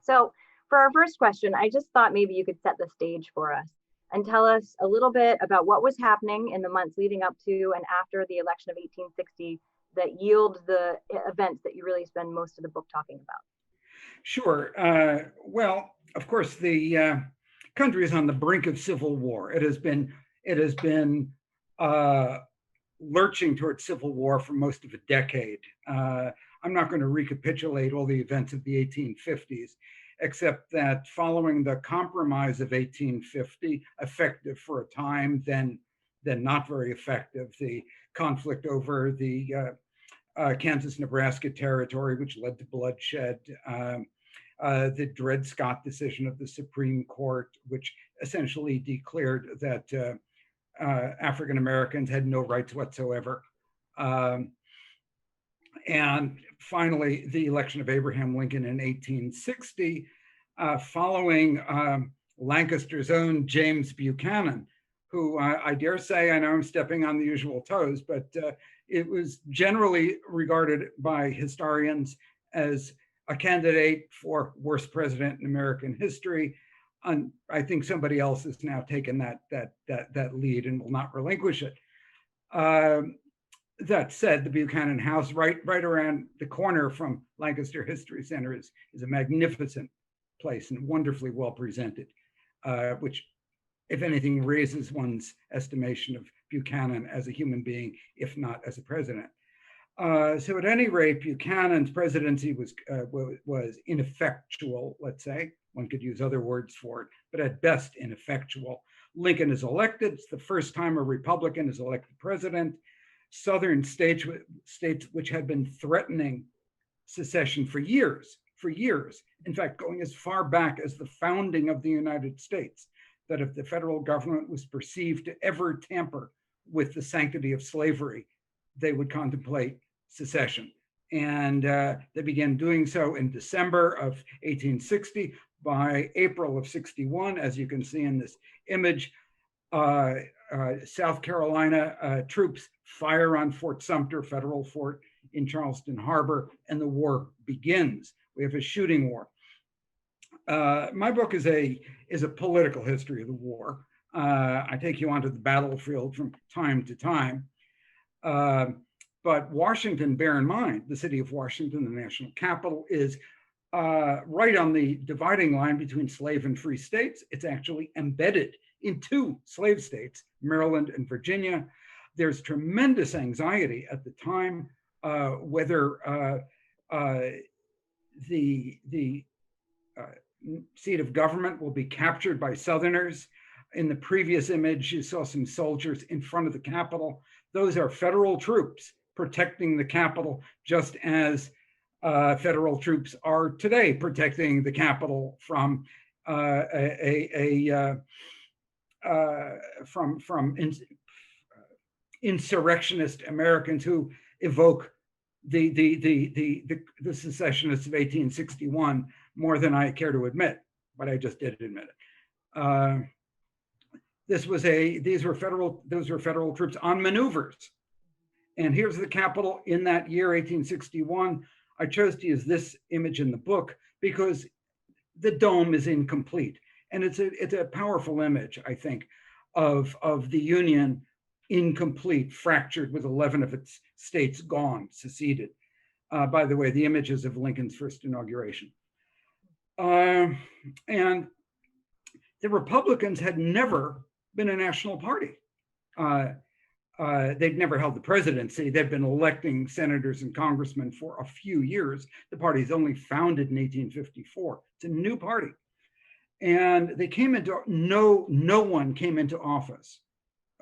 So for our first question, I just thought maybe you could set the stage for us and tell us a little bit about what was happening in the months leading up to and after the election of 1860 that yield the events that you really spend most of the book talking about. Sure. Well, of course, the country is on the brink of civil war. It has been lurching towards civil war for most of a decade. I'm not going to recapitulate all the events of the 1850s, except that following the Compromise of 1850, effective for a time, then not very effective, the conflict over the Kansas-Nebraska territory, which led to bloodshed, the Dred Scott decision of the Supreme Court, which essentially declared that African Americans had no rights whatsoever. And finally, the election of Abraham Lincoln in 1860, following Lancaster's own James Buchanan, who I dare say, I know I'm stepping on the usual toes, but it was generally regarded by historians as a candidate for worst president in American history. And I think somebody else has now taken that lead and will not relinquish it. That said, the Buchanan House, right around the corner from Lancaster History Center, is a magnificent place and wonderfully well presented, which, if anything, raises one's estimation of Buchanan as a human being, if not as a president. So at any rate, Buchanan's presidency was ineffectual, let's say. One could use other words for it, but at best ineffectual. Lincoln is elected. It's the first time a Republican is elected president. Southern states which had been threatening secession for years, in fact, going as far back as the founding of the United States, that if the federal government was perceived to ever tamper with the sanctity of slavery, they would contemplate secession. And they began doing so in December of 1860. By April of 61, as you can see in this image, South Carolina troops fire on Fort Sumter, federal fort in Charleston Harbor, and the war begins. We have a shooting war. My book is a political history of the war. I take you onto the battlefield from time to time. But Washington, bear in mind, the city of Washington, the national capital, is right on the dividing line between slave and free states. It's actually embedded in two slave states, Maryland and Virginia. There's tremendous anxiety at the time whether the seat of government will be captured by Southerners. In the previous image, you saw some soldiers in front of the Capitol. Those are federal troops protecting the Capitol, just as federal troops are today protecting the Capitol from insurrectionist Americans who evoke the secessionists of 1861 more than I care to admit, but I just did admit it. Those were federal troops on maneuvers. And here's the Capitol in that year, 1861. I chose to use this image in the book because the dome is incomplete. And it's a powerful image, I think, of the Union incomplete, fractured, with 11 of its states gone, seceded. By the way, the image is of Lincoln's first inauguration. And the Republicans had never been a national party. They'd never held the presidency. They've been electing senators and congressmen for a few years. The party's only founded in 1854. It's a new party. And they came into, no one came into office,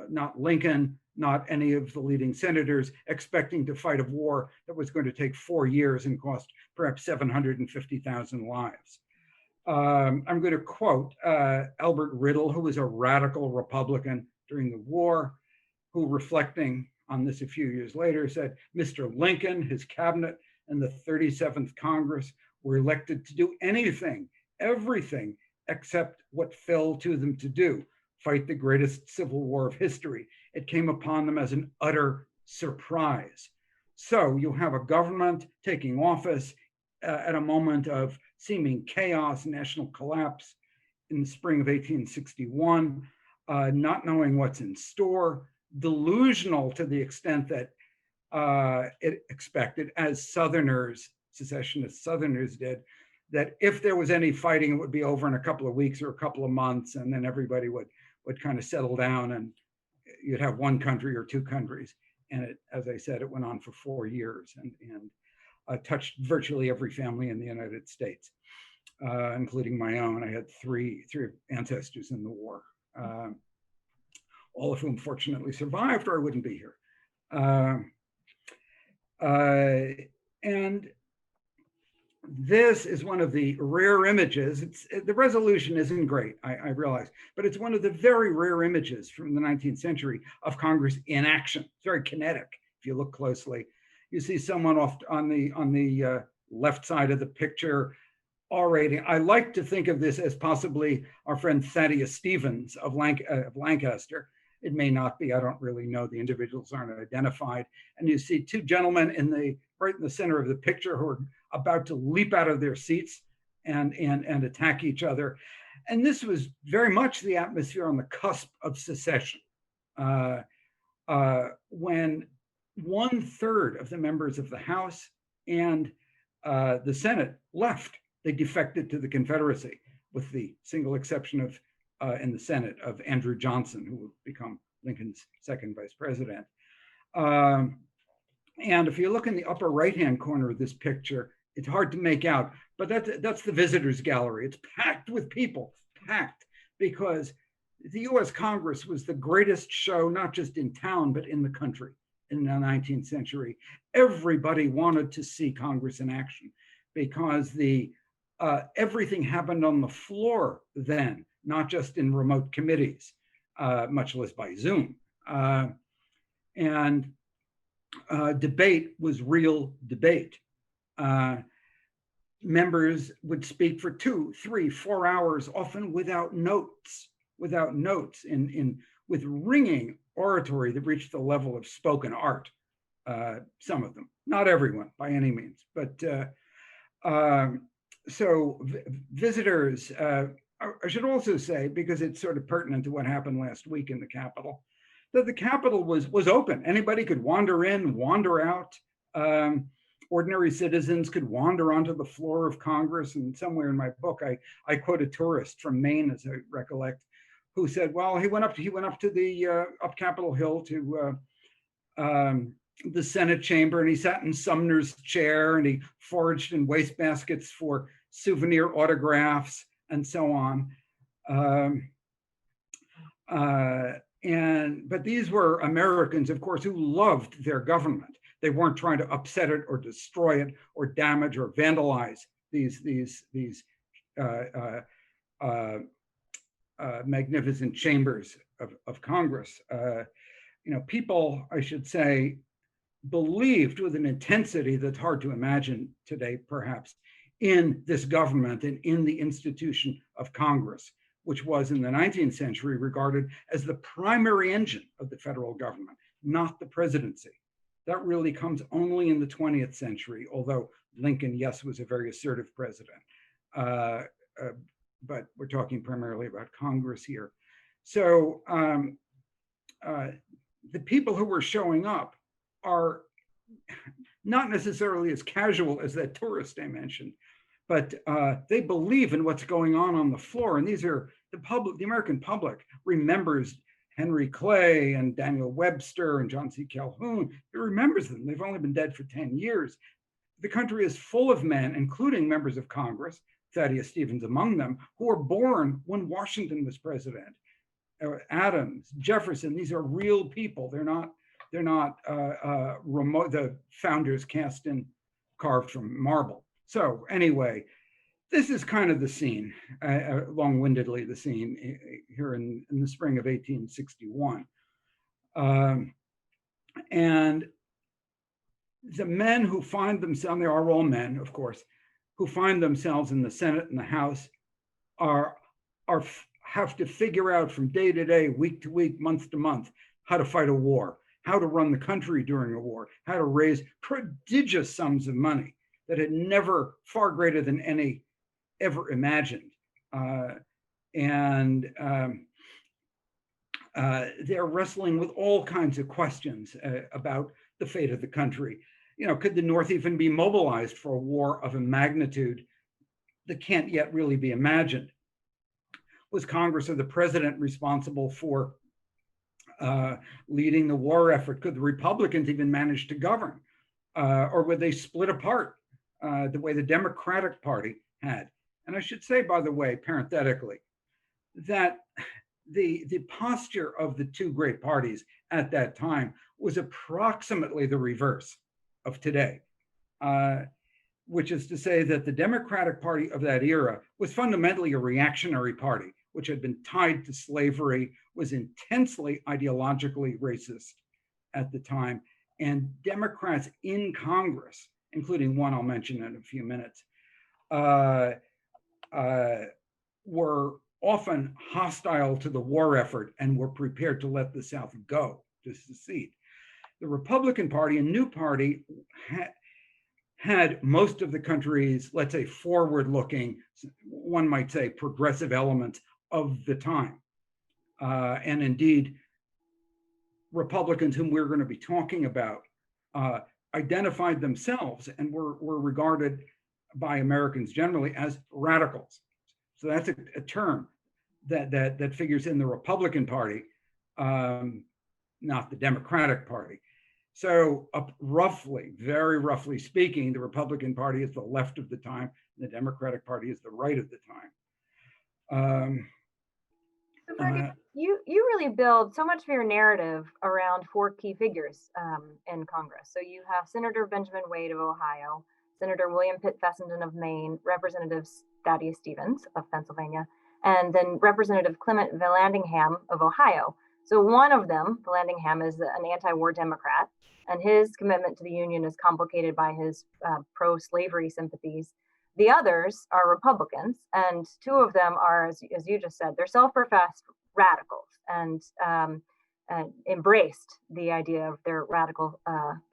not Lincoln, not any of the leading senators, expecting to fight a war that was going to take 4 years and cost perhaps 750,000 lives. I'm going to quote Albert Riddle, who was a radical Republican during the war, who, reflecting on this a few years later, said, "Mr. Lincoln, his cabinet, and the 37th Congress were elected to do anything, everything, except what fell to them to do, fight the greatest civil war of history. It came upon them as an utter surprise." So you have a government taking office at a moment of seeming chaos, national collapse in the spring of 1861, not knowing what's in store, delusional to the extent that it expected, as Southerners, secessionist Southerners did, that if there was any fighting, it would be over in a couple of weeks or a couple of months, and then everybody would kind of settle down and you'd have one country or two countries. And it, as I said, it went on for 4 years and touched virtually every family in the United States, including my own. I had three ancestors in the war, all of whom fortunately survived, or I wouldn't be here. And this is one of the rare images. The resolution isn't great, I realize, but it's one of the very rare images from the 19th century of Congress in action. It's very kinetic. If you look closely, you see someone off on the left side of the picture orating. I like to think of this as possibly our friend Thaddeus Stevens of Lancaster. It may not be, I don't really know. The individuals aren't identified. And you see two gentlemen right in the center of the picture who are about to leap out of their seats and attack each other. And this was very much the atmosphere on the cusp of secession, when 1/3 of the members of the House and the Senate left. They defected to the Confederacy, with the single exception of, in the Senate, of Andrew Johnson, who would become Lincoln's second vice president. And if you look in the upper right-hand corner of this picture, it's hard to make out, but that's the visitors gallery. It's packed with people, packed, because the US Congress was the greatest show, not just in town, but in the country in the 19th century. Everybody wanted to see Congress in action because everything happened on the floor then, not just in remote committees, much less by Zoom. And debate was real debate. Members would speak for 2, 3, 4 hours, often without notes, with ringing oratory that reached the level of spoken art. Some of them, not everyone by any means, but so visitors, I should also say, because it's sort of pertinent to what happened last week in the Capitol, that the Capitol was open. Anybody could wander in, wander out. Ordinary citizens could wander onto the floor of Congress. And somewhere in my book, I quote a tourist from Maine, as I recollect, who said, well, he went up to the up Capitol Hill to the Senate chamber, and he sat in Sumner's chair, and he foraged in wastebaskets for souvenir autographs and so on. But these were Americans, of course, who loved their government. They weren't trying to upset it or destroy it or damage or vandalize these magnificent chambers of Congress. People, I should say, believed with an intensity that's hard to imagine today, perhaps, in this government and in the institution of Congress, which was in the 19th century regarded as the primary engine of the federal government, not the presidency. That really comes only in the 20th century, although Lincoln, yes, was a very assertive president. But we're talking primarily about Congress here. So the people who were showing up are not necessarily as casual as that tourist I mentioned, but they believe in what's going on the floor. And these are the American public remembers Henry Clay and Daniel Webster and John C. Calhoun. It remembers them. They've only been dead for 10 years. The country is full of men, including members of Congress, Thaddeus Stevens among them, who were born when Washington was president. Adams, Jefferson, these are real people. They're not remote, the founders cast in, carved from marble. So anyway, this is kind of the scene, long-windedly the scene here in the spring of 1861. And the men who find themselves, they are all men, of course, who find themselves in the Senate and the House have to figure out from day to day, week to week, month to month, how to fight a war, how to run the country during a war, how to raise prodigious sums of money that had never, far greater than any ever imagined. And they're wrestling with all kinds of questions about the fate of the country. Could the North even be mobilized for a war of a magnitude that can't yet really be imagined? Was Congress or the president responsible for leading the war effort? Could the Republicans even manage to govern? Or would they split apart the way the Democratic Party had? And I should say, by the way, parenthetically, that the posture of the two great parties at that time was approximately the reverse of today, which is to say that the Democratic Party of that era was fundamentally a reactionary party, which had been tied to slavery, was intensely ideologically racist at the time, and Democrats in Congress, including one I'll mention in a few minutes, were often hostile to the war effort and were prepared to let the South go, to secede. The Republican Party, a new party, had most of the country's, let's say, forward-looking, one might say, progressive elements of the time. And indeed, Republicans whom we're going to be talking about identified themselves and were regarded by Americans generally as radicals. So that's a term that figures in the Republican Party, not the Democratic Party. So roughly, very roughly speaking, the Republican Party is the left of the time, and the Democratic Party is the right of the time. So Fergus, you really build so much of your narrative around four key figures in Congress. So you have Senator Benjamin Wade of Ohio, Senator William Pitt Fessenden of Maine, Representative Thaddeus Stevens of Pennsylvania, and then Representative Clement Vallandigham of Ohio. So one of them, Vallandigham, is an anti-war Democrat, and his commitment to the Union is complicated by his pro-slavery sympathies. The others are Republicans, and two of them are, as you just said, they're self-professed radicals and embraced the idea of their radical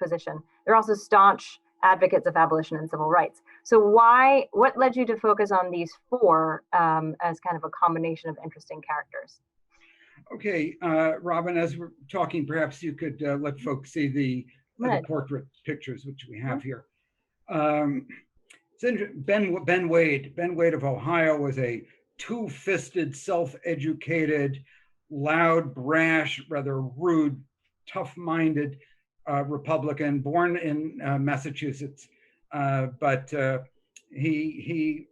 position. They're also staunch advocates of abolition and civil rights. So what led you to focus on these four as kind of a combination of interesting characters? Okay, Robin, as we're talking, perhaps you could let folks see the portrait pictures, which we have here. Ben Wade of Ohio was a two-fisted, self-educated, loud, brash, rather rude, tough-minded Republican, born in Massachusetts, but he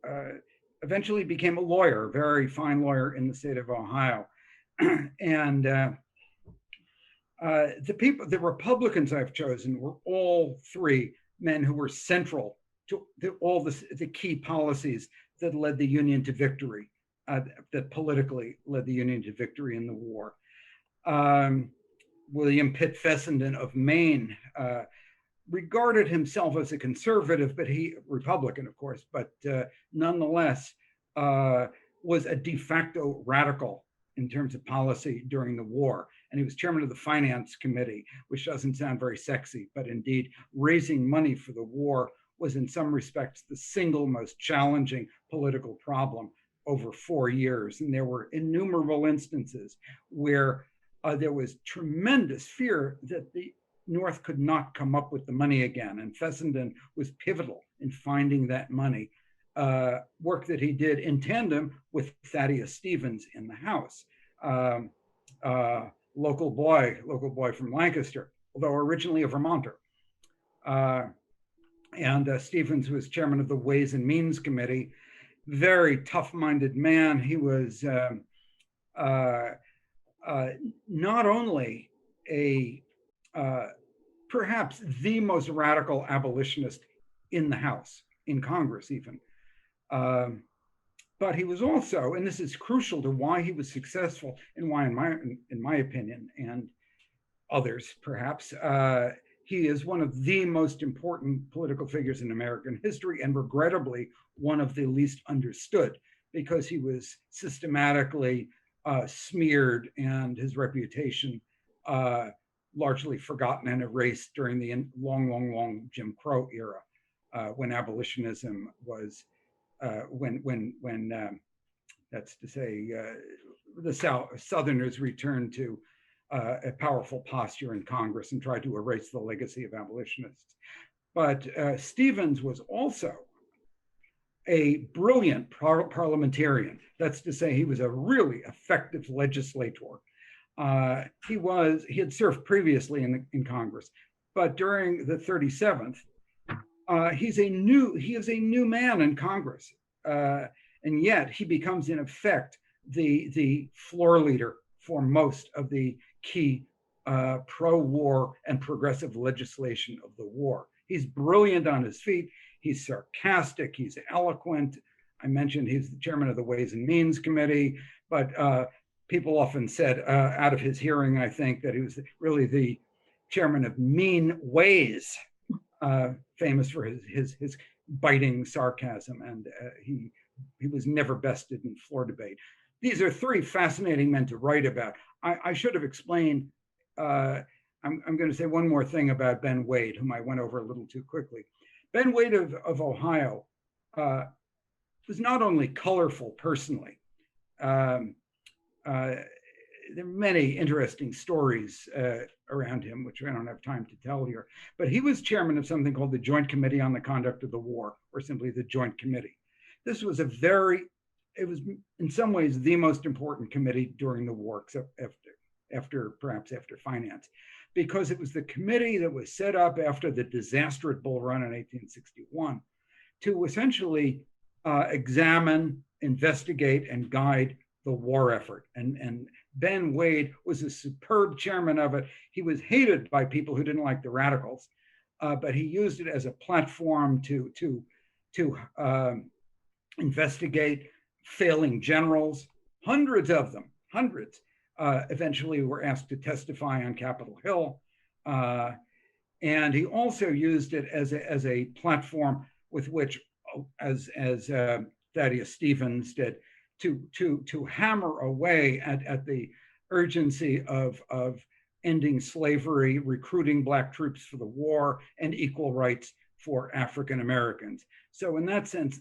eventually became a lawyer, a very fine lawyer in the state of Ohio. And the Republicans I've chosen were all three men who were central to all the key policies that led the Union to victory, that politically led the Union to victory in the war. William Pitt Fessenden of Maine regarded himself as a conservative, but Republican, of course, but nonetheless was a de facto radical in terms of policy during the war. And he was chairman of the Finance Committee, which doesn't sound very sexy, but indeed raising money for the war was in some respects the single most challenging political problem over 4 years. And there were innumerable instances where there was tremendous fear that the North could not come up with the money again. And Fessenden was pivotal in finding that money, work that he did in tandem with Thaddeus Stevens in the House, local boy from Lancaster, although originally a Vermonter. And Stevens was chairman of the Ways and Means Committee, very tough-minded man. He was not only perhaps the most radical abolitionist in the House, in Congress even, but he was also, and this is crucial to why he was successful and why, in my opinion, and others perhaps, he is one of the most important political figures in American history, and regrettably one of the least understood, because he was systematically smeared and his reputation largely forgotten and erased during the long Jim Crow era, when abolitionism was when that's to say, the Southerners returned to a powerful posture in Congress and tried to erase the legacy of abolitionists. But Stevens was also a brilliant parliamentarian. That's to say, he was a really effective legislator. He had served previously in Congress, but during the 37th, he is a new man in Congress, and yet he becomes in effect the floor leader for most of the key pro-war and progressive legislation of the war. He's brilliant on his feet. He's sarcastic. He's eloquent. I mentioned he's the chairman of the Ways and Means Committee, but people often said out of his hearing, I think, that he was really the chairman of Mean Ways, famous for his biting sarcasm, and he was never bested in floor debate. These are three fascinating men to write about. I should have explained, I'm going to say one more thing about Ben Wade, whom I went over a little too quickly. Ben Wade of Ohio was not only colorful personally. There are many interesting stories around him, which I don't have time to tell here, but he was chairman of something called the Joint Committee on the Conduct of the War, or simply the Joint Committee. This was it was in some ways the most important committee during the war, except perhaps after finance, because it was the committee that was set up after the disaster at Bull Run in 1861 to essentially examine, investigate, and guide the war effort. And Ben Wade was a superb chairman of it. He was hated by people who didn't like the radicals, but he used it as a platform to investigate failing generals. Hundreds of them, eventually were asked to testify on Capitol Hill. And he also used it as a platform with which, as Thaddeus Stevens did, to hammer away at the urgency of ending slavery, recruiting Black troops for the war, and equal rights for African Americans. So in that sense,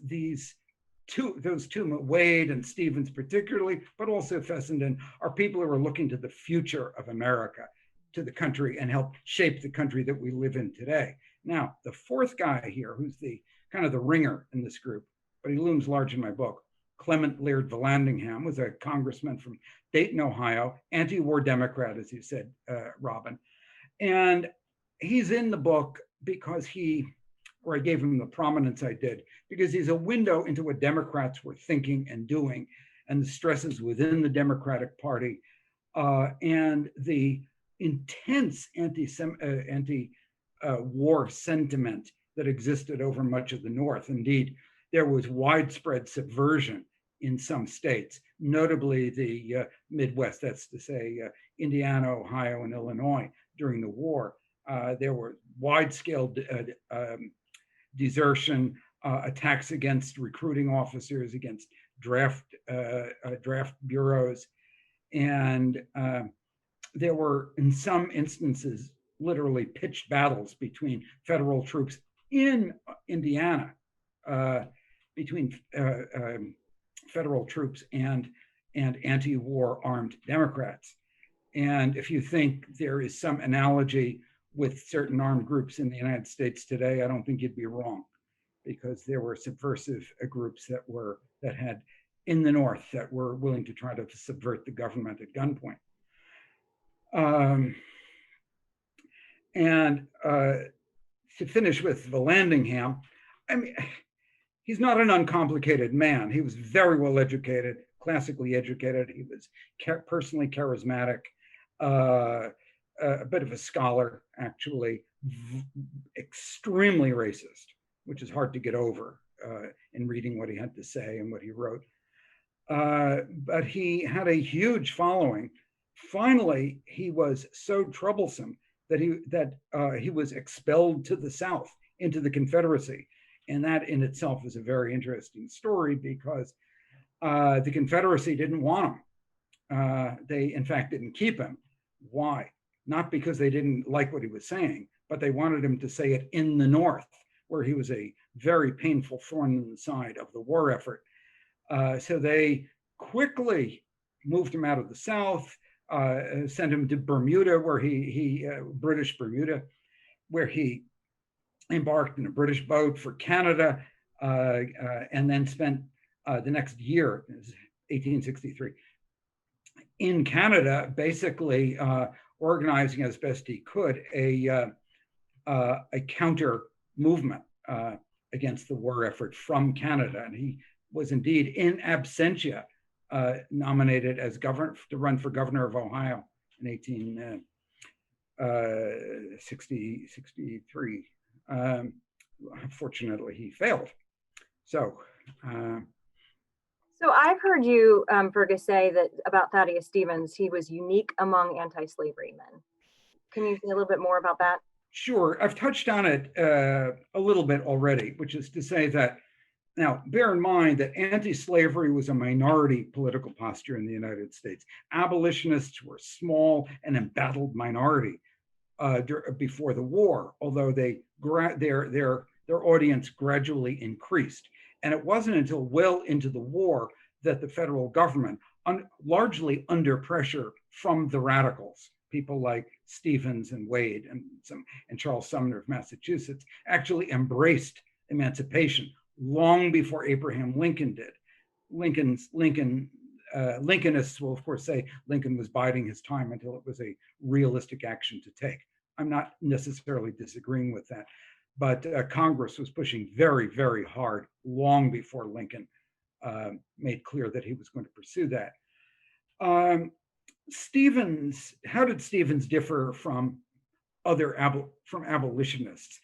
those two, Wade and Stevens particularly, but also Fessenden, are people who are looking to the future of America, to the country, and help shape the country that we live in today. Now, the fourth guy here, who's the kind of the ringer in this group, but he looms large in my book, Clement Laird Vallandigham, was a congressman from Dayton, Ohio, anti-war Democrat, as you said, Robin. And he's in the book because I gave him the prominence I did, because he's a window into what Democrats were thinking and doing, and the stresses within the Democratic Party, and the intense anti-war sentiment that existed over much of the North. Indeed, there was widespread subversion in some states, notably the Midwest, that's to say Indiana, Ohio, and Illinois during the war. There were wide-scale desertion, attacks against recruiting officers, against draft bureaus. And there were, in some instances, literally pitched battles between federal troops in Indiana, between federal troops and anti-war armed Democrats. And if you think there is some analogy with certain armed groups in the United States today, I don't think you'd be wrong, because there were subversive groups that had in the North that were willing to try to subvert the government at gunpoint. And to finish with Vallandigham, I mean, he's not an uncomplicated man. He was very well educated, classically educated. He was personally charismatic, a bit of a scholar, actually, extremely racist, which is hard to get over in reading what he had to say and what he wrote. But he had a huge following. Finally, he was so troublesome that he was expelled to the South into the Confederacy. And that in itself is a very interesting story, because the Confederacy didn't want him. They, in fact, didn't keep him. Why? Not because they didn't like what he was saying, but they wanted him to say it in the North, where he was a very painful thorn in the side of the war effort. So they quickly moved him out of the South, sent him to Bermuda, where British Bermuda, where he embarked in a British boat for Canada, and then spent the next year, 1863, in Canada, basically organizing as best he could a counter movement against the war effort from Canada. And he was indeed in absentia nominated as governor to run for governor of Ohio in 1863. Unfortunately, he failed. So I've heard you, Fergus, say that about Thaddeus Stevens, he was unique among anti-slavery men. Can you say a little bit more about that? Sure. I've touched on it a little bit already, which is to say that, now, bear in mind that anti-slavery was a minority political posture in the United States. Abolitionists were a small and embattled minority before the war, although their audience gradually increased. And it wasn't until well into the war that the federal government, largely under pressure from the radicals, people like Stevens and Wade and Charles Sumner of Massachusetts, actually embraced emancipation long before Abraham Lincoln did. Lincolnists will, of course, say Lincoln was biding his time until it was a realistic action to take. I'm not necessarily disagreeing with that, but Congress was pushing very, very hard long before Lincoln made clear that he was going to pursue that. Stevens, how did Stevens differ from abolitionists?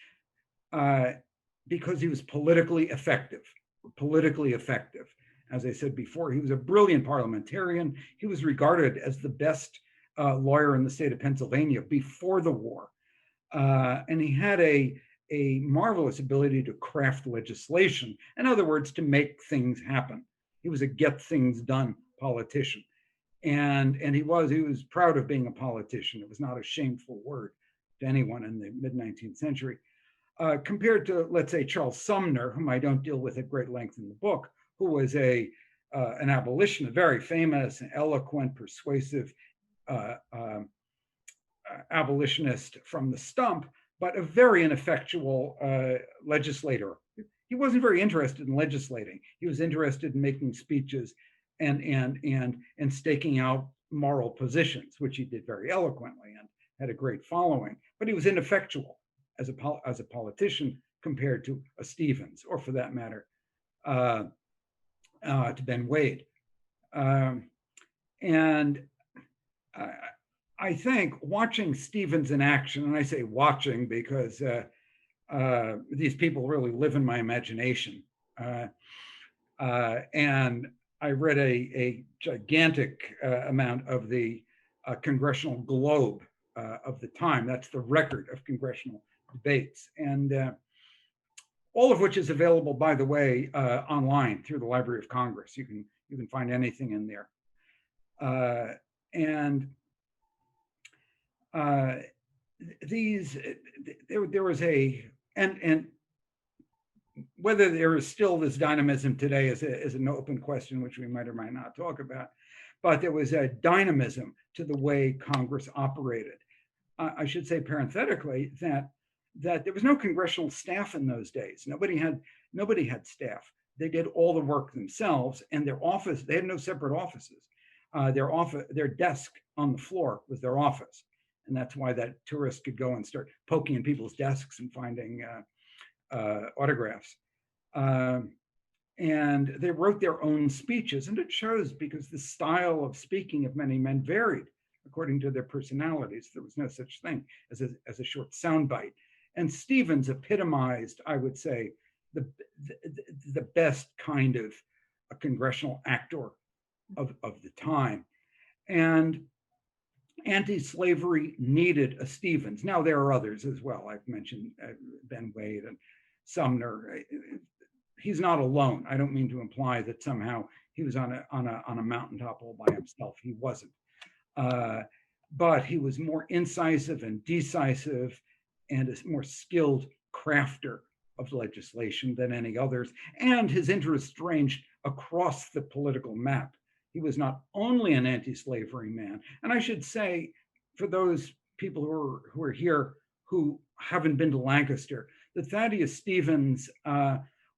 Because he was politically effective. As I said before, he was a brilliant parliamentarian. He was regarded as the best lawyer in the state of Pennsylvania before the war. And he had a marvelous ability to craft legislation. In other words, to make things happen. He was a get things done politician. And he was proud of being a politician. It was not a shameful word to anyone in the mid-19th century. Compared to, let's say, Charles Sumner, whom I don't deal with at great length in the book, who was an abolitionist, very famous, eloquent, persuasive abolitionist from the stump, but a very ineffectual legislator. He wasn't very interested in legislating. He was interested in making speeches and staking out moral positions, which he did very eloquently and had a great following. But he was ineffectual as a politician compared to a Stevens, or for that matter, to Ben Wade. I think watching Stevens in action, and I say watching because these people really live in my imagination. And I read a gigantic amount of the Congressional Globe of the time. That's the record of congressional debates, and all of which is available, by the way, online through the Library of Congress. You can find anything in there, and there was and whether there is still this dynamism today is an open question, which we might or might not talk about. But there was a dynamism to the way Congress operated. I should say parenthetically that there was no congressional staff in those days. Nobody had staff. They did all the work themselves, and their office, they had no separate offices. Their desk on the floor was their office. And that's why that tourist could go and start poking in people's desks and finding autographs. And they wrote their own speeches, and it shows because the style of speaking of many men varied according to their personalities. There was no such thing as a short soundbite. And Stevens epitomized, I would say, the best kind of a congressional actor of the time. And anti-slavery needed a Stevens. Now there are others as well. I've mentioned Ben Wade and Sumner. He's not alone. I don't mean to imply that somehow he was on a mountaintop all by himself. He wasn't. But he was more incisive and decisive and a more skilled crafter of legislation than any others, and his interests ranged across the political map. He was not only an anti-slavery man, and I should say, for those people who are here who haven't been to Lancaster, that Thaddeus Stevens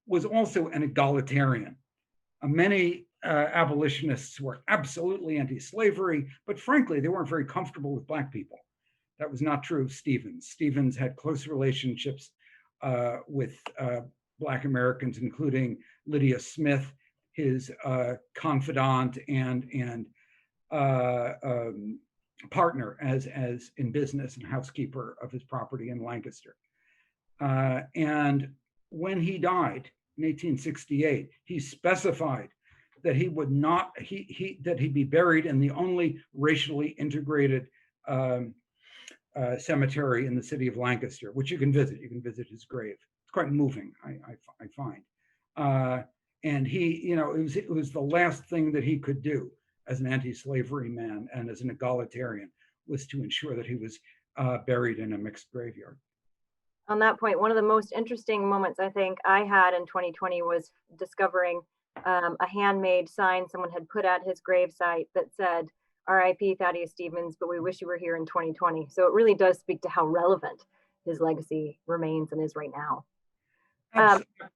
was also an egalitarian. Many abolitionists were absolutely anti-slavery, but frankly, they weren't very comfortable with Black people. That was not true of Stevens. Stevens had close relationships with Black Americans, including Lydia Smith, his confidant and partner as in business and housekeeper of his property in Lancaster. And when he died in 1868, he specified that he would not, that he'd be buried in the only racially integrated cemetery in the city of Lancaster, which you can visit. You can visit his grave. It's quite moving, I find. And he, you know, it was the last thing that he could do as an anti-slavery man and as an egalitarian, was to ensure that he was buried in a mixed graveyard. On that point, one of the most interesting moments I think I had in 2020 was discovering a handmade sign someone had put at his gravesite that said, "R.I.P. Thaddeus Stevens, but we wish you were here in 2020." So it really does speak to how relevant his legacy remains and is right now.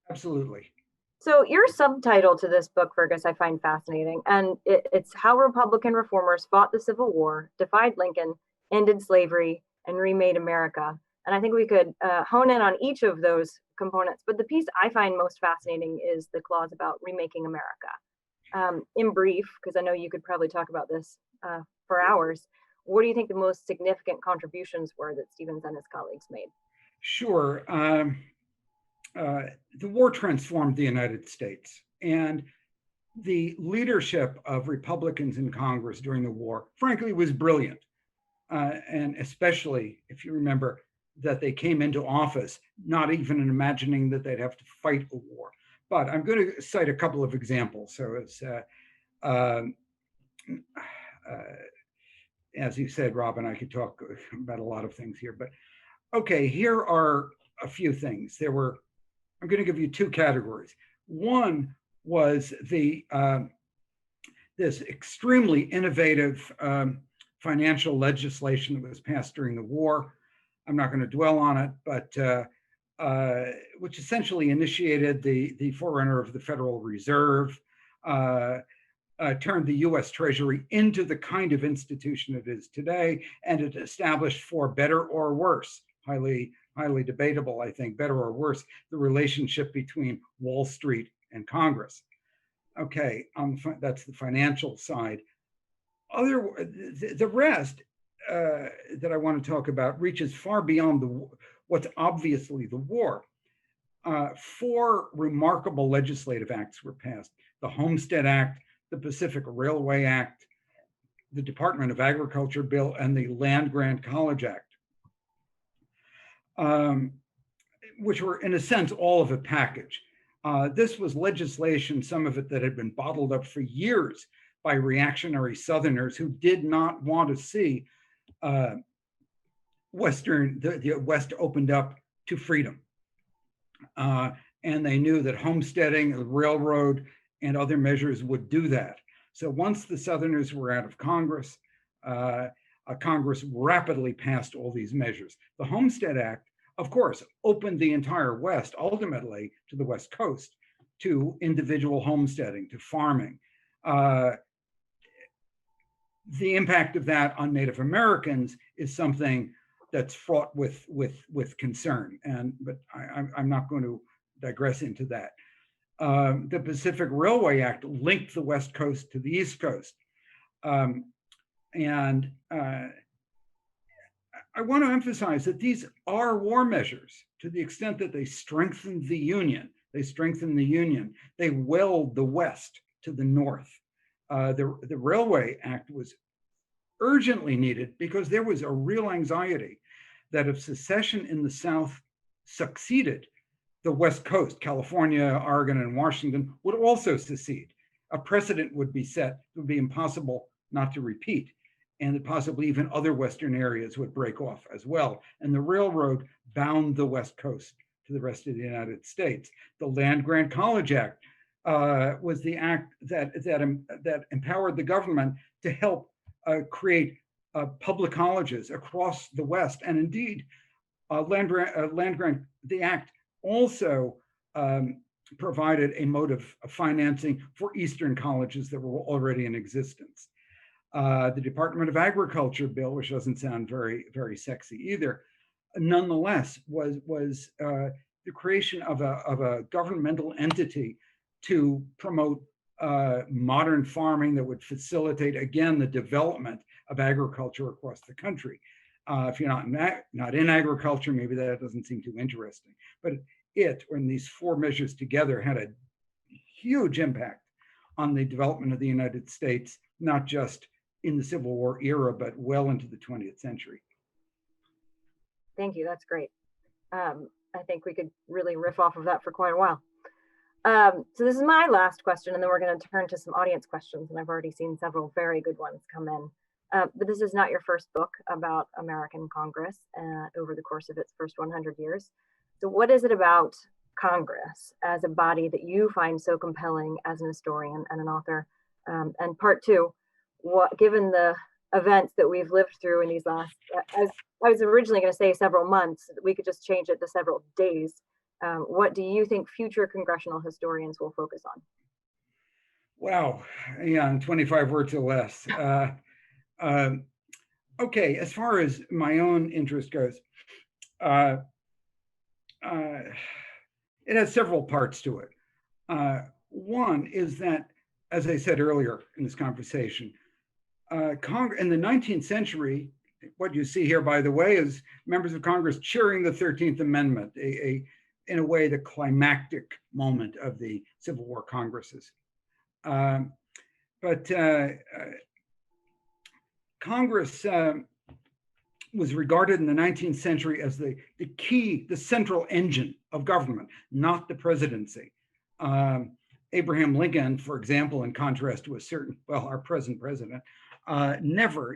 Absolutely. So your subtitle to this book, Fergus, I find fascinating. And it's How Republican Reformers Fought the Civil War, Defied Lincoln, Ended Slavery, and Remade America. And I think we could hone in on each of those components. But the piece I find most fascinating is the clause about remaking America. In brief, because I know you could probably talk about this for hours, what do you think the most significant contributions were that Stevens and his colleagues made? Sure. The war transformed the United States, and the leadership of Republicans in Congress during the war, frankly, was brilliant. And especially if you remember that they came into office not even imagining that they'd have to fight a war. But I'm going to cite a couple of examples. So it's, as you said, Robin, I could talk about a lot of things here, but okay, here are a few things. I'm going to give you two categories. One was the this extremely innovative financial legislation that was passed during the war. I'm not going to dwell on it, but which essentially initiated the forerunner of the Federal Reserve, turned the U.S. Treasury into the kind of institution it is today, and it established, for better or worse, highly debatable, I think, better or worse, the relationship between Wall Street and Congress. Okay, that's the financial side. The rest that I want to talk about reaches far beyond what's obviously the war. Four remarkable legislative acts were passed: the Homestead Act, the Pacific Railway Act, the Department of Agriculture Bill, and the Land Grant College Act. Which were, in a sense, all of a package. This was legislation, some of it that had been bottled up for years by reactionary Southerners who did not want to see the West opened up to freedom. And they knew that homesteading, the railroad, and other measures would do that. So once the Southerners were out of Congress, Congress rapidly passed all these measures. The Homestead Act, of course, opened the entire West, ultimately to the West Coast, to individual homesteading, to farming. The impact of that on Native Americans is something that's fraught with concern, but I'm not going to digress into that. The Pacific Railway Act linked the West Coast to the East Coast. And I want to emphasize that these are war measures to the extent that they strengthen the Union. They weld the West to the North. The Railway Act was urgently needed because there was a real anxiety that if secession in the South succeeded, the West Coast, California, Oregon, and Washington, would also secede. A precedent would be set. It would be impossible not to repeat, and that possibly even other Western areas would break off as well. And the railroad bound the West Coast to the rest of the United States. The Land Grant College Act was the act that empowered the government to help create public colleges across the West. And indeed, the act also provided a mode of financing for Eastern colleges that were already in existence. The Department of Agriculture bill, which doesn't sound very, very sexy either, nonetheless was the creation of a governmental entity to promote modern farming that would facilitate, again, the development of agriculture across the country. If you're not in agriculture, maybe that doesn't seem too interesting. But when these four measures together, had a huge impact on the development of the United States, not just in the Civil War era, but well into the 20th century. Thank you. That's great. I think we could really riff off of that for quite a while. So this is my last question, and then we're going to turn to some audience questions. And I've already seen several very good ones come in. But this is not your first book about American Congress over the course of its first 100 years. So what is it about Congress as a body that you find so compelling as an historian and an author? And part two, given the events that we've lived through in these last, I was originally going to say several months, we could just change it to several days. What do you think future congressional historians will focus on? Wow, yeah, in 25 words or less. Okay, as far as my own interest goes, it has several parts to it. One is that, as I said earlier in this conversation, in the 19th century, what you see here, by the way, is members of Congress cheering the 13th Amendment, in a way, the climactic moment of the Civil War Congresses. But Congress was regarded in the 19th century as the central engine of government, not the presidency. Abraham Lincoln, for example, in contrast to our present president, never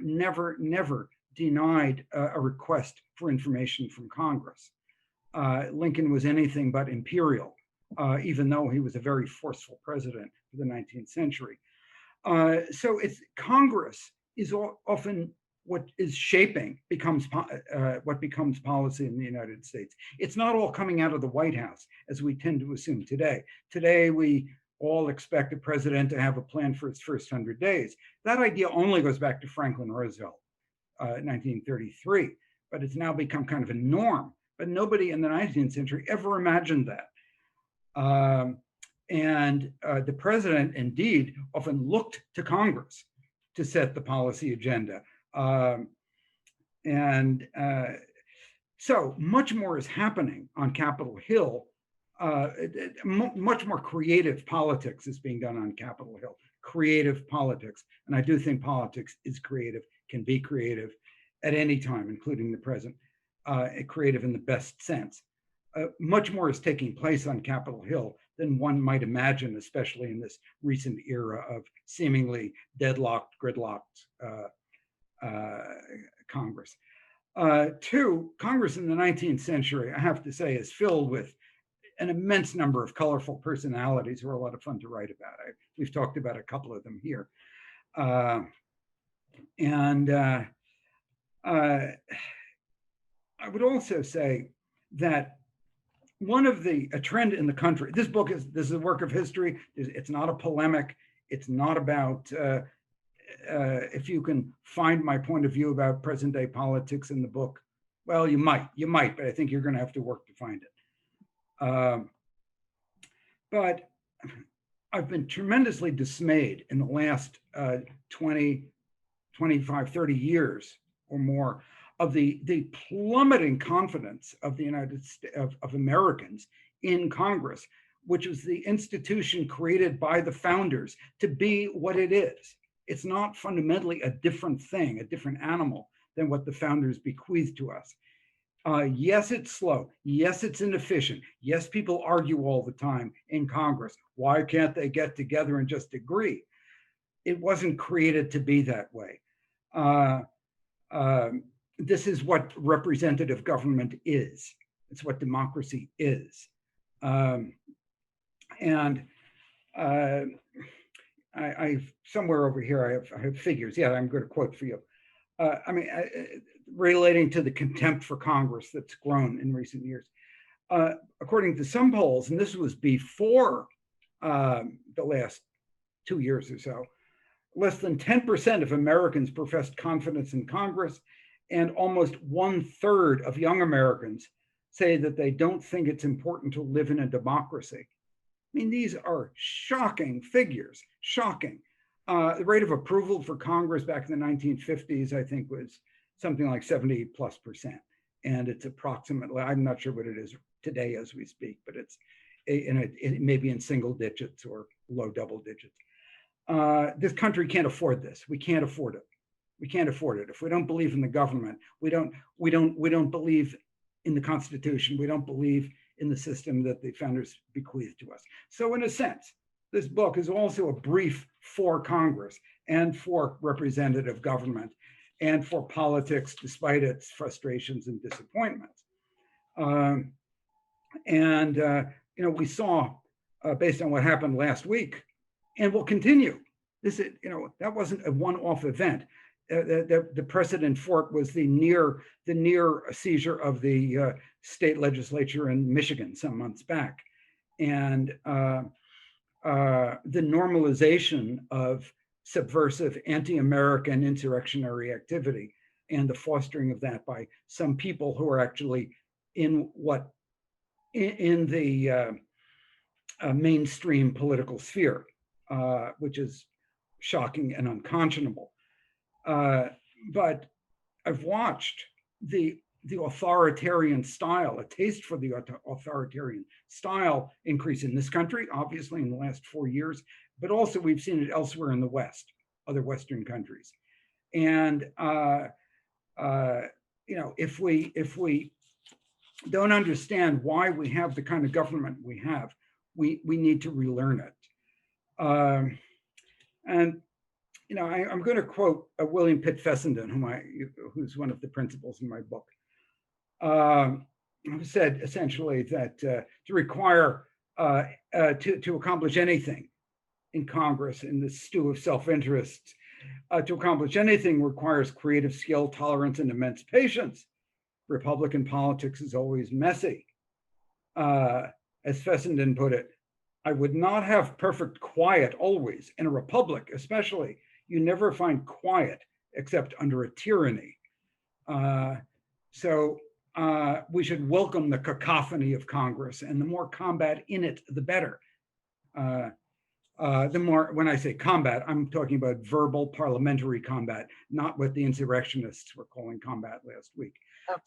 denied a request for information from Congress. Lincoln was anything but imperial, even though he was a very forceful president for the 19th century. So Congress is often what is shaping what becomes policy in the United States. It's not all coming out of the White House, as we tend to assume today. Today, we all expect a president to have a plan for its first 100 days. That idea only goes back to Franklin Roosevelt, 1933, but it's now become kind of a norm. But nobody in the 19th century ever imagined that. And the president, indeed, often looked to Congress to set the policy agenda. So much more is happening on Capitol Hill. Much more creative politics is being done on Capitol Hill. Creative politics. And I do think politics is creative, can be creative at any time, including the present. Creative in the best sense. Much more is taking place on Capitol Hill than one might imagine, especially in this recent era of seemingly deadlocked, gridlocked Congress. Two, Congress in the 19th century, I have to say, is filled with an immense number of colorful personalities who are a lot of fun to write about. We've talked about a couple of them here. I would also say that a trend in the country, this is a work of history. It's not a polemic. It's not about, if you can find my point of view about present day politics in the book, well, you might, but I think you're going to have to work to find it. But I've been tremendously dismayed in the last 20, 25, 30 years or more of the plummeting confidence of the United States, of Americans in Congress, which was the institution created by the founders to be what it is. It's not fundamentally a different thing, a different animal than what the founders bequeathed to us. Yes, it's slow. Yes, it's inefficient. Yes, people argue all the time in Congress. Why can't they get together and just agree? It wasn't created to be that way. This is what representative government is. It's what democracy is. And I've somewhere over here, I have figures. Yeah, I'm going to quote for you. Relating to the contempt for Congress that's grown in recent years. According to some polls, and this was before the last 2 years or so, less than 10% of Americans professed confidence in Congress, and almost 1/3 of young Americans say that they don't think it's important to live in a democracy. I mean, these are shocking figures, shocking. The rate of approval for Congress back in the 1950s, I think, was something like 70+%. And it's approximately, I'm not sure what it is today as we speak, but it may be in single digits or low double digits. This country can't afford this. We can't afford it. We can't afford it. If we don't believe in the government, we don't believe in the Constitution. We don't believe in the system that the founders bequeathed to us. So in a sense, this book is also a brief for Congress and for representative government and for politics, despite its frustrations and disappointments. We saw, based on what happened last week, and will continue. That wasn't a one-off event. The precedent for it was the near seizure of the state legislature in Michigan some months back, and the normalization of subversive anti-American insurrectionary activity and the fostering of that by some people who are actually in the mainstream political sphere, which is shocking and unconscionable. But I've watched the authoritarian style, a taste for the authoritarian style increase in this country, obviously in the last 4 years, but also we've seen it elsewhere in the West, other Western countries. And if we don't understand why we have the kind of government we have, we need to relearn it. I'm going to quote William Pitt Fessenden, who's one of the principals in my book, who said essentially that to require to accomplish anything in Congress in this stew of self-interest, to accomplish anything requires creative skill, tolerance, and immense patience. Republican politics is always messy. As Fessenden put it, I would not have perfect quiet always. In a republic, especially, you never find quiet except under a tyranny. So we should welcome the cacophony of Congress, and the more combat in it, the better. The more, when I say combat, I'm talking about verbal parliamentary combat, not what the insurrectionists were calling combat last week.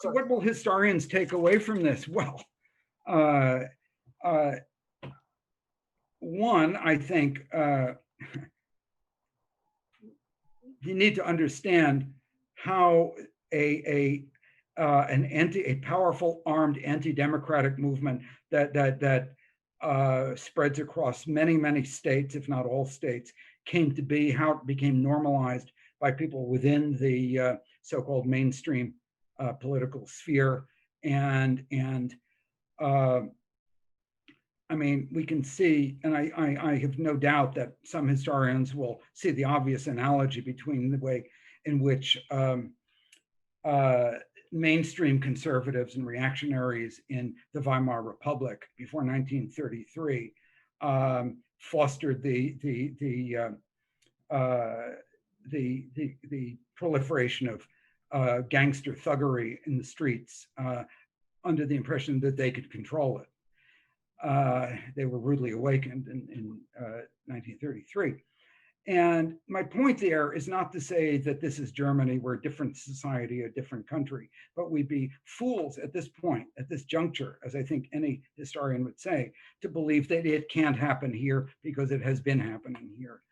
So what will historians take away from this? Well, one, I think you need to understand how a powerful armed anti-democratic movement that spreads across many states, if not all states, came to be, how it became normalized by people within the so-called mainstream political sphere. And I mean, we can see, and I have no doubt that some historians will see the obvious analogy between the way in which mainstream conservatives and reactionaries in the Weimar Republic before 1933 fostered the proliferation of gangster thuggery in the streets under the impression that they could control it. They were rudely awakened in 1933. And my point there is not to say that this is Germany, we're a different society, a different country, but we'd be fools at this point, at this juncture, as I think any historian would say, to believe that it can't happen here because it has been happening here.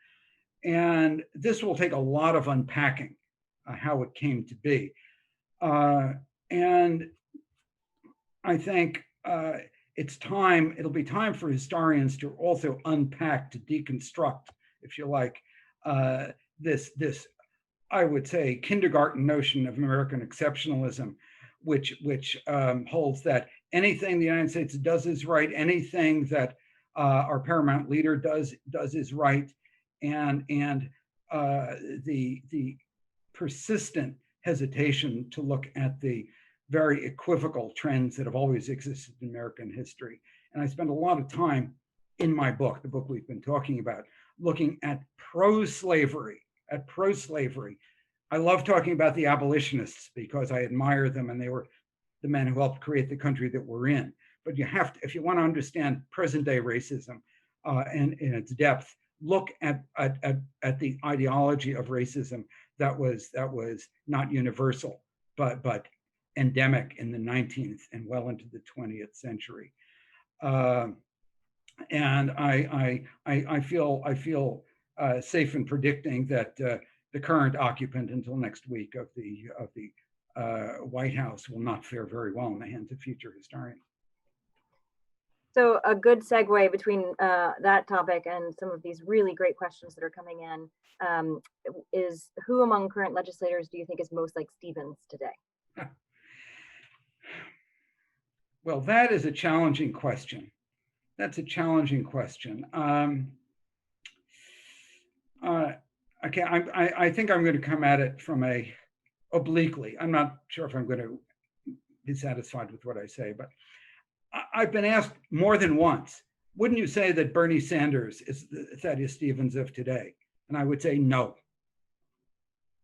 And this will take a lot of unpacking, how it came to be. And I think it'll be time for historians to also unpack, to deconstruct, if you like, this I would say kindergarten notion of American exceptionalism, which holds that anything the United States does is right, anything that our paramount leader does is right, and the persistent hesitation to look at the very equivocal trends that have always existed in American history. And I spend a lot of time in my book, the book we've been talking about, looking at pro-slavery. I love talking about the abolitionists because I admire them, and they were the men who helped create the country that we're in. But you have to, if you want to understand present day racism and in its depth, look at the ideology of racism that was not universal, but endemic in the 19th and well into the 20th century. And I feel safe in predicting that the current occupant until next week of the White House will not fare very well in the hands of future historians. So a good segue between that topic and some of these really great questions that are coming in is, who among current legislators do you think is most like Stevens today? Well, that is a challenging question. That's a challenging question. Okay, I think I'm going to come at it from a obliquely. I'm not sure if I'm going to be satisfied with what I say, but I've been asked more than once, wouldn't you say that Bernie Sanders is the Thaddeus Stevens of today? And I would say no.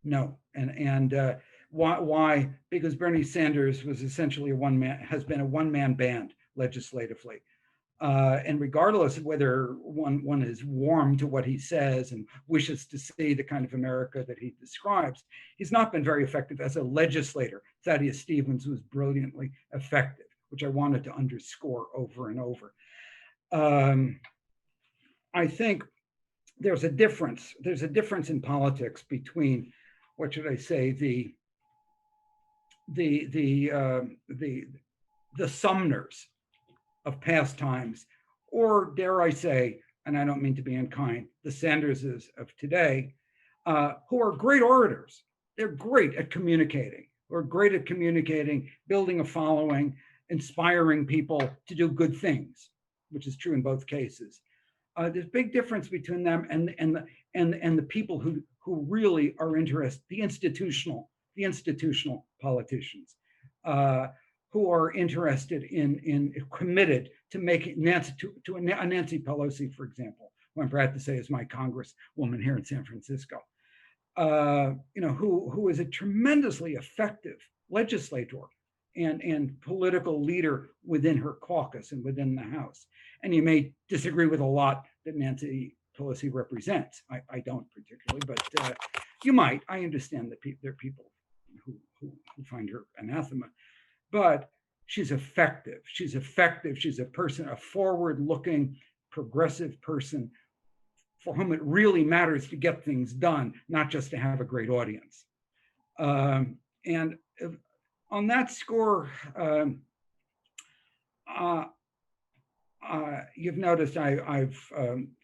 No. And why? Because Bernie Sanders was essentially has been a one-man band legislatively. And regardless of whether one is warm to what he says and wishes to see the kind of America that he describes, he's not been very effective as a legislator. Thaddeus Stevens was brilliantly effective, which I wanted to underscore over and over. I think there's a difference. There's a difference in politics between, what should I say, the Sumners of past times, or dare I say, and I don't mean to be unkind, the Sanderses of today, who are great orators. They're great at communicating. We're great at communicating, building a following, inspiring people to do good things, which is true in both cases. There's a big difference between them and the people who really are interested, the institutional politicians, who are interested in committed to making Nancy Pelosi, for example, who I'm proud to say is my congresswoman here in San Francisco, who is a tremendously effective legislator and political leader within her caucus and within the House. And you may disagree with a lot that Nancy Pelosi represents. I don't particularly, but you might. I understand that there are people who find her anathema. But she's effective. She's effective. She's a person, a forward-looking, progressive person for whom it really matters to get things done, not just to have a great audience. And on that score, you've noticed I've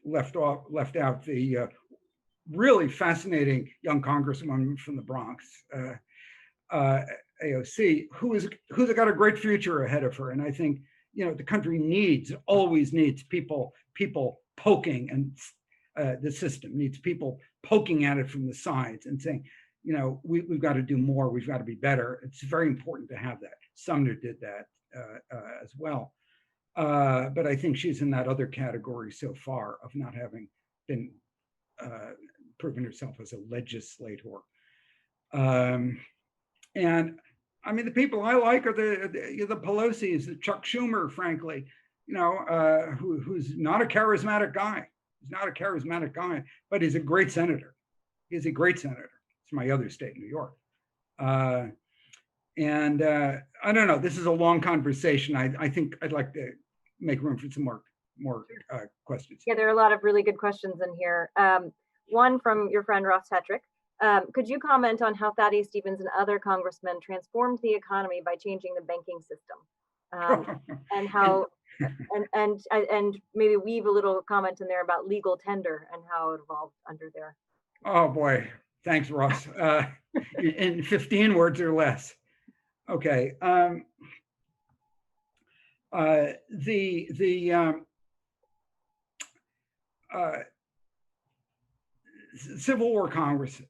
left out the really fascinating young congresswoman from the Bronx, AOC, who's got a great future ahead of her. And I think, the country always needs people poking, and the system needs people poking at it from the sides and saying, we've got to do more, we've got to be better. It's very important to have that. Sumner did that as well. But I think she's in that other category so far of not having been proven herself as a legislator. And I mean, the people I like are the Pelosi's, the Chuck Schumer, frankly, who's not a charismatic guy. He's not a charismatic guy, but he's a great senator. He's a great senator. It's my other state, New York. And I don't know, this is a long conversation. I think I'd like to make room for some more questions. Yeah, there are a lot of really good questions in here. One from your friend Ross Hetrick. Could you comment on how Thaddeus Stevens and other congressmen transformed the economy by changing the banking system, and how, and maybe weave a little comment in there about legal tender and how it evolved under there. Oh boy, thanks, Ross. In 15 words or less. Okay. Civil War Congress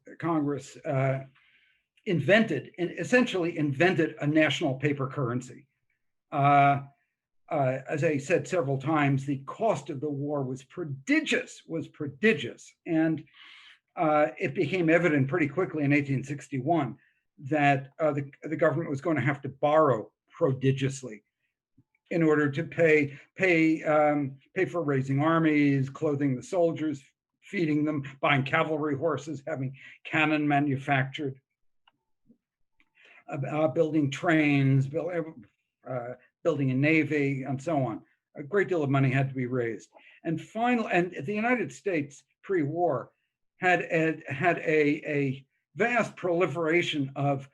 essentially invented a national paper currency. As I said several times, the cost of the war was prodigious, and it became evident pretty quickly in 1861 that the government was going to have to borrow prodigiously in order to pay for raising armies, clothing the soldiers, feeding them, buying cavalry horses, having cannon manufactured, building trains, building a navy, and so on. A great deal of money had to be raised. And the United States pre-war had a vast proliferation of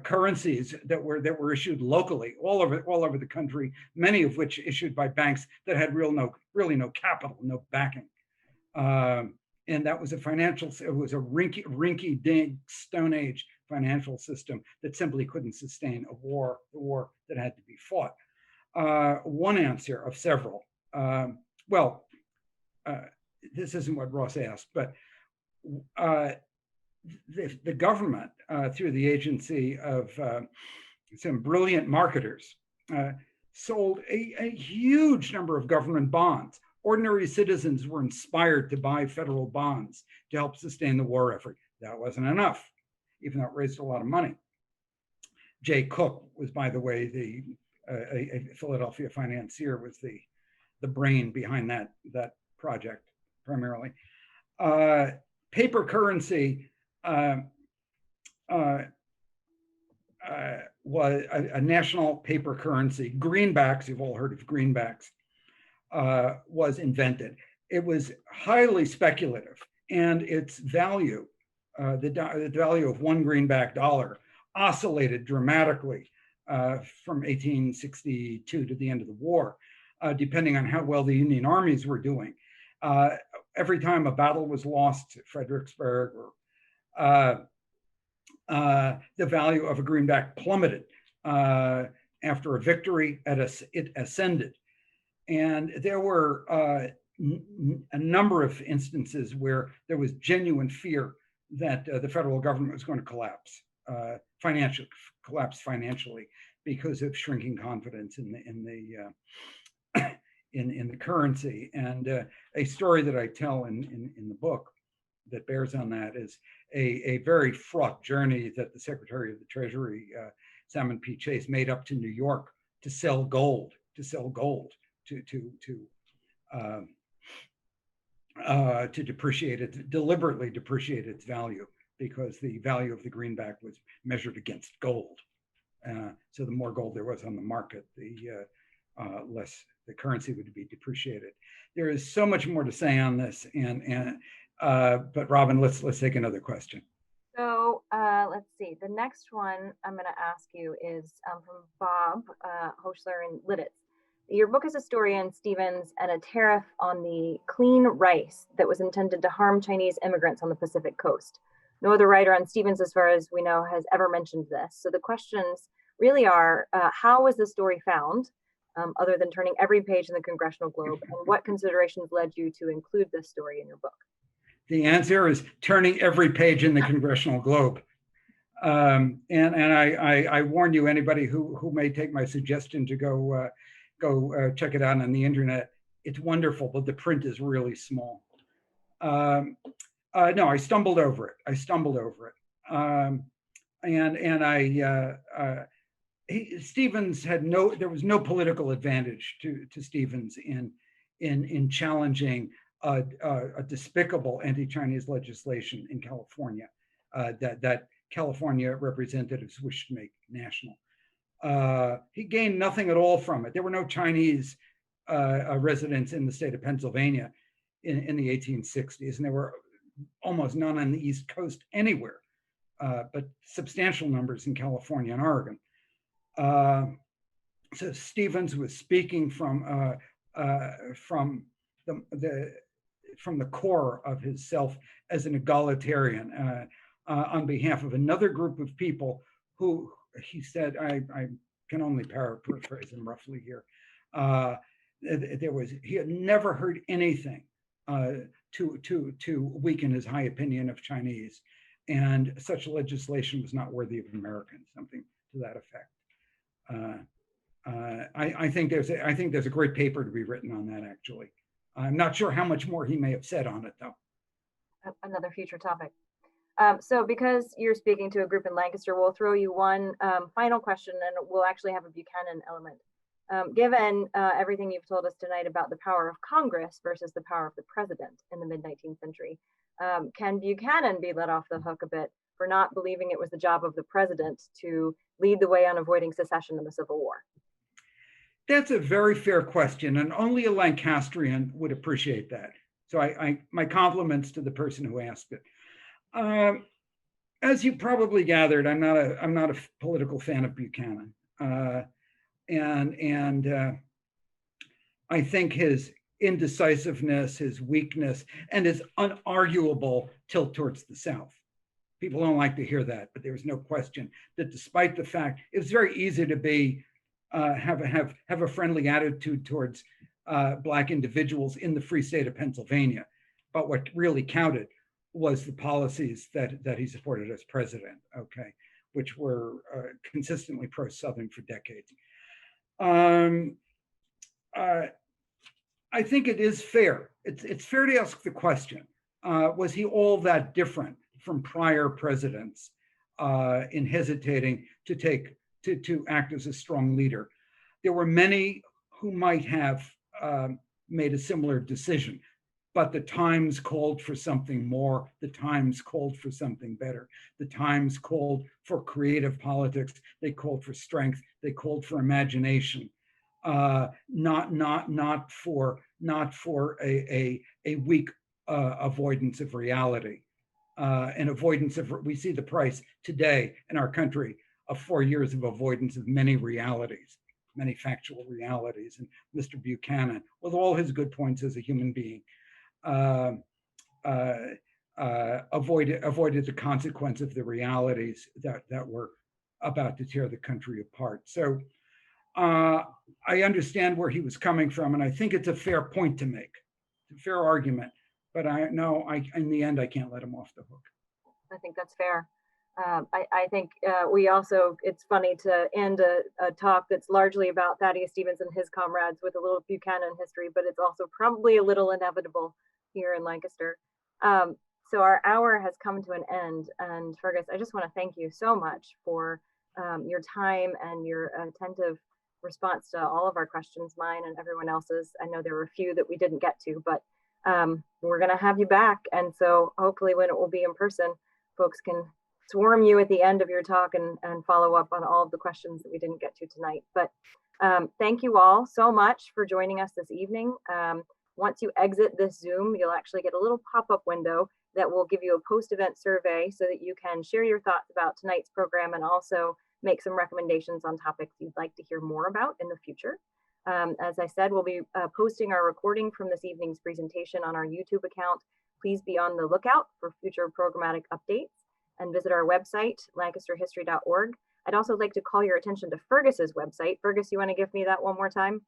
currencies that were issued locally all over the country, many of which issued by banks that had really no capital, no backing. And that was it was a rinky-dink Stone Age financial system that simply couldn't sustain the war that had to be fought. One answer of several. This isn't what Ross asked, but the government, through the agency of some brilliant marketers, sold a huge number of government bonds. Ordinary citizens were inspired to buy federal bonds to help sustain the war effort. That wasn't enough, even though it raised a lot of money. Jay Cook was, by the way, a Philadelphia financier, was the brain behind that project primarily. Paper currency was a national paper currency. Greenbacks, you've all heard of greenbacks, was invented. It was highly speculative, and its value, the value of one greenback dollar, oscillated dramatically from 1862 to the end of the war, depending on how well the Union armies were doing. Every time a battle was lost at Fredericksburg, or the value of a greenback plummeted. After a victory, it ascended. And there were a number of instances where there was genuine fear that the federal government was going to collapse financially because of shrinking confidence in the currency. And a story that I tell in the book that bears on that is a very fraught journey that the Secretary of the Treasury, Salmon P. Chase, made up to New York to sell gold, to depreciate it, deliberately depreciate its value, because the value of the greenback was measured against gold. So the more gold there was on the market, the less the currency would be depreciated. There is so much more to say on this, but Robin, let's take another question. So let's see. The next one I'm going to ask you is from Bob Hochler in Lidditz. Your book is a story on Stevens and a tariff on the clean rice that was intended to harm Chinese immigrants on the Pacific coast. No other writer on Stevens, as far as we know, has ever mentioned this. So the questions really are, how was the story found, other than turning every page in the Congressional Globe, and what considerations led you to include this story in your book? The answer is turning every page in the Congressional Globe. And I warn you, anybody who may take my suggestion to go check it out on the internet, it's wonderful, but the print is really small. No, I stumbled over it. Stevens had there was no political advantage to Stevens in challenging a despicable anti-Chinese legislation in California that California representatives wished to make national. He gained nothing at all from it. There were no Chinese residents in the state of Pennsylvania in the 1860s, and there were almost none on the East Coast anywhere, but substantial numbers in California and Oregon. So Stevens was speaking from the core of his self as an egalitarian on behalf of another group of people who he said, I can only paraphrase him roughly here. He had never heard anything to weaken his high opinion of Chinese, and such legislation was not worthy of Americans, something to that effect. I think there's a great paper to be written on that, actually. I'm not sure how much more he may have said on it, though. Another future topic. So because you're speaking to a group in Lancaster, we'll throw you one final question, and we'll actually have a Buchanan element. Given everything you've told us tonight about the power of Congress versus the power of the president in the mid-19th century, can Buchanan be let off the hook a bit for not believing it was the job of the president to lead the way on avoiding secession in the Civil War? That's a very fair question, and only a Lancastrian would appreciate that. So my compliments to the person who asked it. As you probably gathered, I'm not a political fan of Buchanan, and I think his indecisiveness, his weakness, and his unarguable tilt towards the South. People don't like to hear that, but there's no question that despite the fact it was very easy to be have a friendly attitude towards Black individuals in the free state of Pennsylvania, but what really counted was the policies that he supported as president, okay, which were consistently pro-Southern for decades. I think it is fair. It's fair to ask the question, was he all that different from prior presidents in hesitating to act as a strong leader? There were many who might have made a similar decision, but the times called for something more. The times called for something better. The times called for creative politics. They called for strength. They called for imagination. Not for a weak avoidance of reality, an avoidance of. We see the price today in our country of 4 years of avoidance of many realities, many factual realities. And Mr. Buchanan, with all his good points as a human being, avoided the consequence of the realities that were about to tear the country apart. So I understand where he was coming from, and I think it's a fair point to make. It's a fair argument, but in the end, I can't let him off the hook. I think that's fair. I think we also, it's funny to end a talk that's largely about Thaddeus Stevens and his comrades with a little Buchanan history, but it's also probably a little inevitable here in Lancaster. So our hour has come to an end, and Fergus, I just want to thank you so much for your time and your attentive response to all of our questions, mine and everyone else's. I know there were a few that we didn't get to, but we're going to have you back. And so hopefully when it will be in person, folks can swarm you at the end of your talk and follow up on all of the questions that we didn't get to tonight. But thank you all so much for joining us this evening. Once you exit this Zoom, you'll actually get a little pop-up window that will give you a post-event survey so that you can share your thoughts about tonight's program and also make some recommendations on topics you'd like to hear more about in the future. As I said, we'll be posting our recording from this evening's presentation on our YouTube account. Please be on the lookout for future programmatic updates and visit our website, LancasterHistory.org. I'd also like to call your attention to Fergus's website. Fergus, you want to give me that one more time?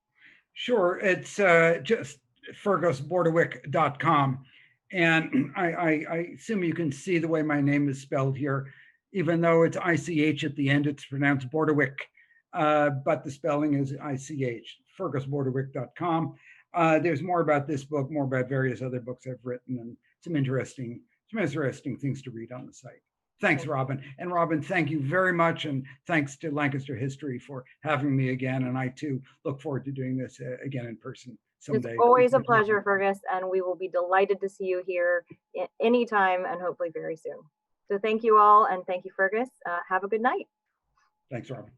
Sure, it's just fergusbordewich.com. And I assume you can see the way my name is spelled here. Even though it's ICH at the end, it's pronounced Bordewich, but the spelling is ICH, fergusbordewich.com. There's more about this book, more about various other books I've written, and some interesting things to read on the site. Thanks, Robin. And Robin, thank you very much. And thanks to Lancaster History for having me again. And I too look forward to doing this again in person someday. It's always a pleasure, Fergus, and we will be delighted to see you here anytime and hopefully very soon. So thank you all, and thank you, Fergus. Have a good night. Thanks, Robin.